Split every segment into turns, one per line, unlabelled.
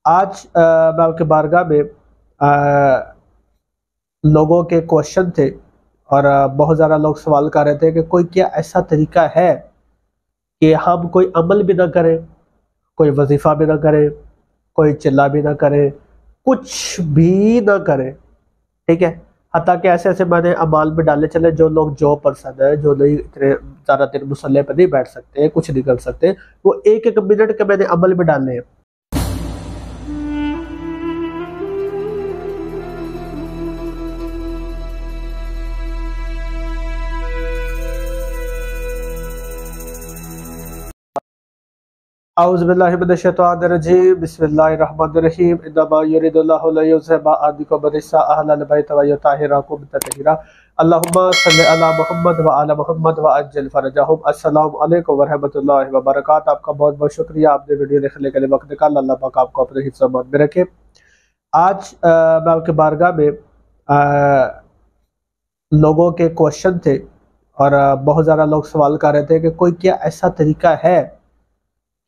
आज मैं आपके बारगाह में लोगों के क्वेश्चन थे और बहुत ज़्यादा लोग सवाल कर रहे थे कि कोई क्या ऐसा तरीका है कि हम कोई अमल भी ना करें, कोई वजीफ़ा भी ना करें, कोई चिल्ला भी ना करें, कुछ भी ना करें। ठीक है, हत्ता कि ऐसे ऐसे मैंने अमाल में डाले चले जो लोग जो पर्सन है जो नहीं इतने ज़्यादा देर मुसल्ले पर नहीं बैठ सकते, कुछ नहीं कर सकते, वो एक एक मिनट के मैंने अमल में डाले हैं। औज़ुबिल्लाहि बिस्मिल्लाहिर्रहमानिर्रहीम इन्नमा युरिदुल्लाहु लियुज़हिबा अन्कुम रिज्सा अहलल बैत व युताहिराकुम तत्हीरा अल्लाहुम्मा सल्लि अला मुहम्मद व आला मुहम्मद व अज्जिल फरजहुम। अस्सलामु अलैकुम व रहमतुल्लाहि व बरकातहू। आपका बहुत बहुत शुक्रिया, आपने वीडियो देखने के लिए वक्त निकाला। अल्लाह पाक आपको अपने हिफ्ज़ व अमान में रखे। आज मैं आपके बारगाह में लोगों के क्वेश्चन थे और बहुत ज़्यादा लोग सवाल कर रहे थे कि कोई क्या ऐसा तरीका है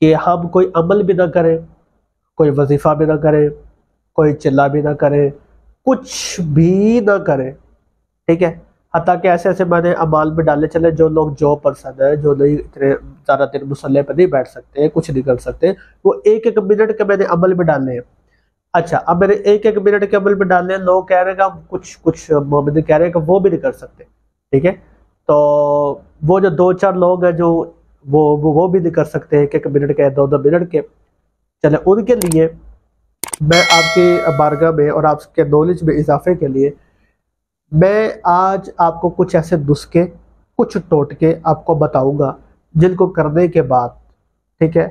कि हम कोई अमल भी ना करें, कोई वजीफ़ा भी ना करें, कोई चिल्ला भी ना करें, कुछ भी ना करें। ठीक है, हत्ता कि ऐसे ऐसे मैंने अमाल में डाले चले जो लोग जो पर्सन है जो नहीं इतने ज़्यादा देर मुसल्ले पर नहीं बैठ सकते, कुछ नहीं कर सकते, वो एक एक मिनट के मैंने अमल में डाले हैं। अच्छा, अब मेरे एक एक मिनट के अमल में डालने हैं, लोग कह रहे हैं कि हम कुछ कुछ मोमिन कह रहे हैं कि वो भी नहीं कर सकते। ठीक है, तो वो जो दो चार लोग हैं जो वो भी नहीं कर सकते, एक एक मिनट के, दो दो मिनट के, चले उनके लिए मैं आपके बारगाह में और आपके नॉलेज में इजाफे के लिए मैं आज आपको कुछ ऐसे नुस्खे, कुछ टोटके आपको बताऊंगा जिनको करने के बाद, ठीक है,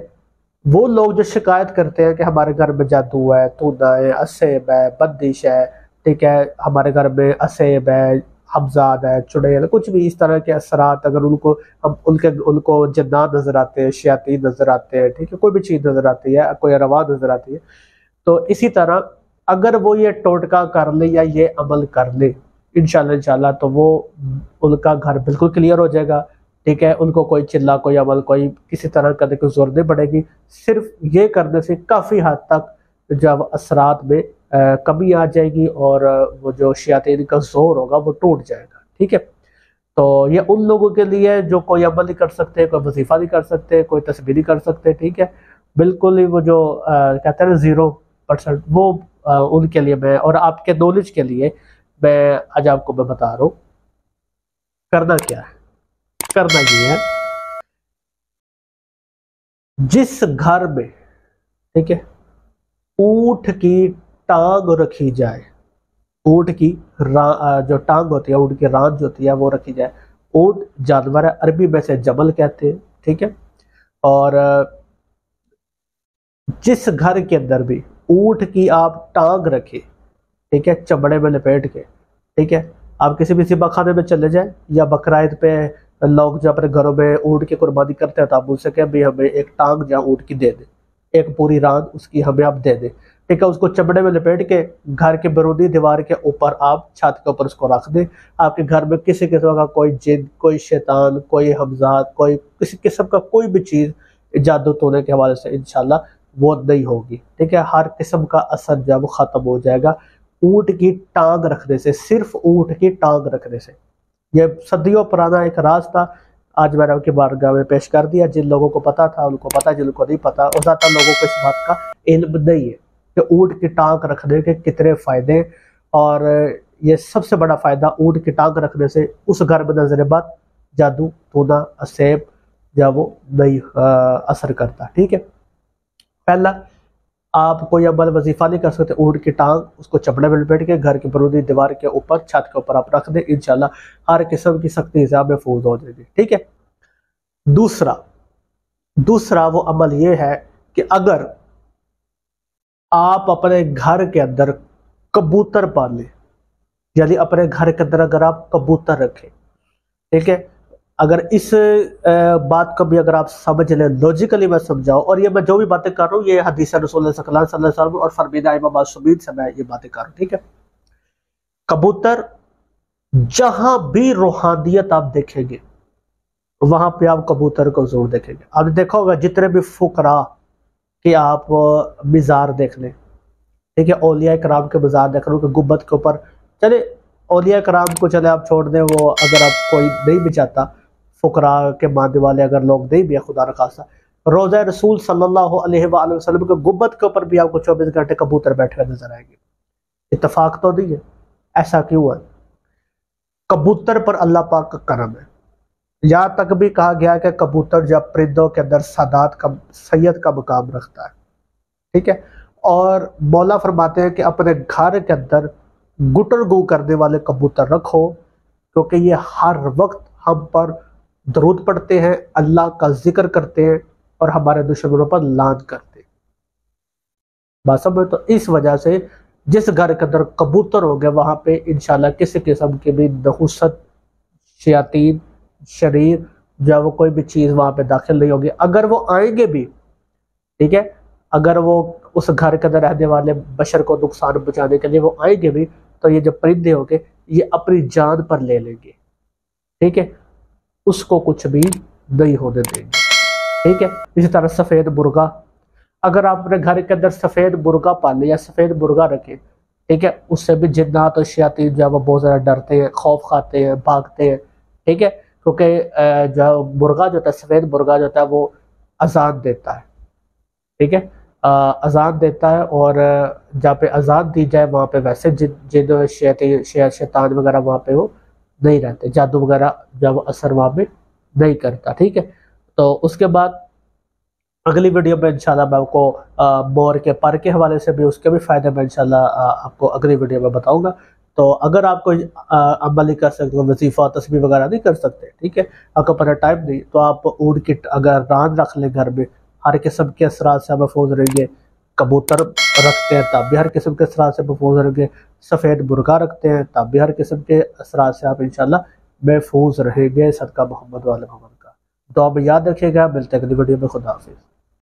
वो लोग जो शिकायत करते हैं कि हमारे घर में जादू है, टूना है, असेब है, बंदिश है, ठीक है, हमारे घर में असेब है, हमजाद है, चुड़ैल है, कुछ भी इस तरह के असरात अगर उनको हम उनको जन्नात नजर आते हैं, शयातीन नजर आते हैं, ठीक है, कोई भी चीज़ नजर आती है, कोई रवा नजर आती है, तो इसी तरह अगर वो ये टोटका कर ले या ये अमल कर ले इंशाल्लाह तो वो उनका घर बिल्कुल क्लियर हो जाएगा। ठीक है, उनको कोई चिल्ला, कोई अमल, कोई किसी तरह करने की जरूरत नहीं पड़ेगी। सिर्फ ये करने से काफ़ी हद तक जब असरात में कमी आ जाएगी और वो जो शयातीन का जोर होगा वो टूट जाएगा। ठीक है, तो ये उन लोगों के लिए जो कोई अमल नहीं कर सकते, कोई वजीफा नहीं कर सकते, कोई तस्बीह नहीं कर सकते। ठीक है, बिल्कुल ही वो जो कहते हैं 0%, वो उनके लिए मैं और आपके नॉलेज के लिए मैं आज आपको मैं बता रहा हूँ करना क्या है। करना ये है, जिस घर में, ठीक है, ऊंट की टांग रखी जाए, ऊंट की जो टांग होती है, ऊंट की रांझ होती है वो रखी जाए। ऊंट जानवर है, अरबी में से जमल कहते हैं। ठीक है, और जिस घर के अंदर भी ऊंट की आप टांग रखे, ठीक है, चमड़े में लपेट के, ठीक है, आप किसी भी सिबा खाने में चले जाए या बकराईद पे लोग जो अपने घरों में ऊंट की कुर्बानी करते हैं तो आप उनसे कहें भाई हमें एक टांग जहाँ ऊंट की दे दे, एक पूरी रात उसकी हमें आप दे दे। ठीक है, उसको चमड़े में लपेट के घर के बरूदी दीवार के ऊपर आप छत के ऊपर उसको रख दे। आपके घर में किसी किस्म का कोई जिन, कोई शैतान, कोई हमजाद, कोई किसी किस्म का कोई भी चीज़ जादू टोने के हवाले से इंशाल्लाह वो नहीं होगी। ठीक है, हर किस्म का असर जब वो ख़त्म हो जाएगा ऊंट की टांग रखने से, सिर्फ ऊंट की टांग रखने से। ये सदियों पुराना एक राज था, आज मैंने आपकी बारगाह में पेश कर दिया। जिन लोगों को पता था उनको पता, जिनको नहीं पता और ज़्यादातर लोगों को इस बात का इल्म नहीं है कि ऊंट की टांग रखने के कितने फ़ायदे। और ये सबसे बड़ा फ़ायदा ऊंट की टांग रखने से उस घर में नजर बद, जादू टूना, असेब या वो नहीं असर करता। ठीक है, पहला आप कोई अमल वजीफा नहीं कर सकते, ऊंट की टांग उसको चपड़े में लपेट के घर की बरूदी दीवार के ऊपर, छत के ऊपर आप रख दें, इंशाल्लाह हर किस्म की सख्ती से महफूज हो जाएगी। ठीक है, दूसरा वो अमल ये है कि अगर आप अपने घर के अंदर कबूतर पालें, यानी अपने घर के अंदर अगर आप कबूतर रखें, ठीक है, अगर इस बात को भी अगर आप समझ लें, लॉजिकली मैं समझाऊं, और ये मैं जो भी बातें कर रहा हूँ ये हदीस रसूल सल्लल्लाहु अलैहि वसल्लम और फरमीदा इमाम मासूमीन से मैं ये बातें कर रहा हूँ। ठीक है, कबूतर जहां भी रूहानियत आप देखेंगे वहां पे आप कबूतर को जरूर देखेंगे। आपने देखा होगा जितने भी फुकरा, कि आप मज़ार देख लें, ठीक है, औलिया कराम के मज़ार देख रहे हो कि गुब्बद के ऊपर, चले औलिया कराम को चले आप छोड़ दें, वो अगर आप कोई नहीं भी चाहता, फुकरा के मानने वाले अगर लोग नहीं भी है, खुदा न खासा, रोज़ा रसूल सल्लल्लाहु अलैहि वसल्लम के गुब्बद के ऊपर भी आपको 24 घंटे कबूतर बैठे हुए नजर आएंगे। इत्तेफाक तो नहीं है, ऐसा क्यों है? कबूतर पर अल्लाह पाक का करम है। यहाँ तक भी कहा गया कि कबूतर जब परिंदों के अंदर सादात का, सैयद का मुकाम रखता है, ठीक है। और मौला फरमाते हैं कि अपने घर के अंदर गुटर गू करने वाले कबूतर रखो, क्योंकि ये हर वक्त हम पर दरूद पढ़ते हैं, अल्लाह का जिक्र करते हैं और हमारे दुश्मनों पर लान करते हैं। बात समझ? तो इस वजह से जिस घर के अंदर कबूतर होंगे वहां पे इंशाल्लाह किसी किस्म की भी नहुसत, शयातीन, शरीर, जो वो कोई भी चीज़ वहां पे दाखिल नहीं होगी। अगर वो आएंगे भी, ठीक है, अगर वो उस घर के अंदर रहने वाले बशर को नुकसान पहुंचाने के लिए वो आएंगे भी, तो ये जो परिंदे होंगे ये अपनी जान पर ले लेंगे, ठीक है, उसको कुछ भी नहीं होने देंगे, ठीक है। इसी तरह सफ़ेद मुर्गा, अगर आप अपने घर के अंदर सफ़ेद मुर्गा पालें या सफ़ेद मुर्गा रखें, ठीक है, उससे भी जिन्नात और शयातीन जो है वो बहुत ज़्यादा डरते हैं, खौफ खाते हैं, भागते हैं, ठीक है, क्योंकि जो मुर्गा जो होता है, सफ़ेद मुर्गा जो होता है, वो अजान देता है, ठीक है, अजान देता है, और जहाँ पे अजान दी जाए वहाँ पे वैसे जिन शैतान वगैरह वहाँ पे वो नहीं रहते, जादू वगैरह जब असर वहाँ पे नहीं करता, ठीक है। तो उसके बाद अगली वीडियो में इंशाल्लाह मैं आपको मोर के पर के हवाले से भी, उसके भी फ़ायदे मैं इंशाल्लाह आपको अगली वीडियो में बताऊंगा। तो अगर आप कोई अमल नहीं कर सकते, वजीफ़ा तस्बीह वगैरह नहीं कर सकते, ठीक है, आपको पता टाइम नहीं, तो आप ऊँट की अगर रान रख लें घर में, हर किस्म के असरात से महफूज रहेंगे। कबूतर रखते हैं तब भी हर किस्म के असरात से महफूज रहेंगे। सफ़ेद मुर्गा रखते हैं तब भी हर किस्म के असरात से आप इंशाल्लाह महफूज रहेंगे, सदका मोहम्मद वाले मोहम्मद का। तो आप याद रखिएगा, मिलते हैं अगली वीडियो में। खुदा हाफिज़।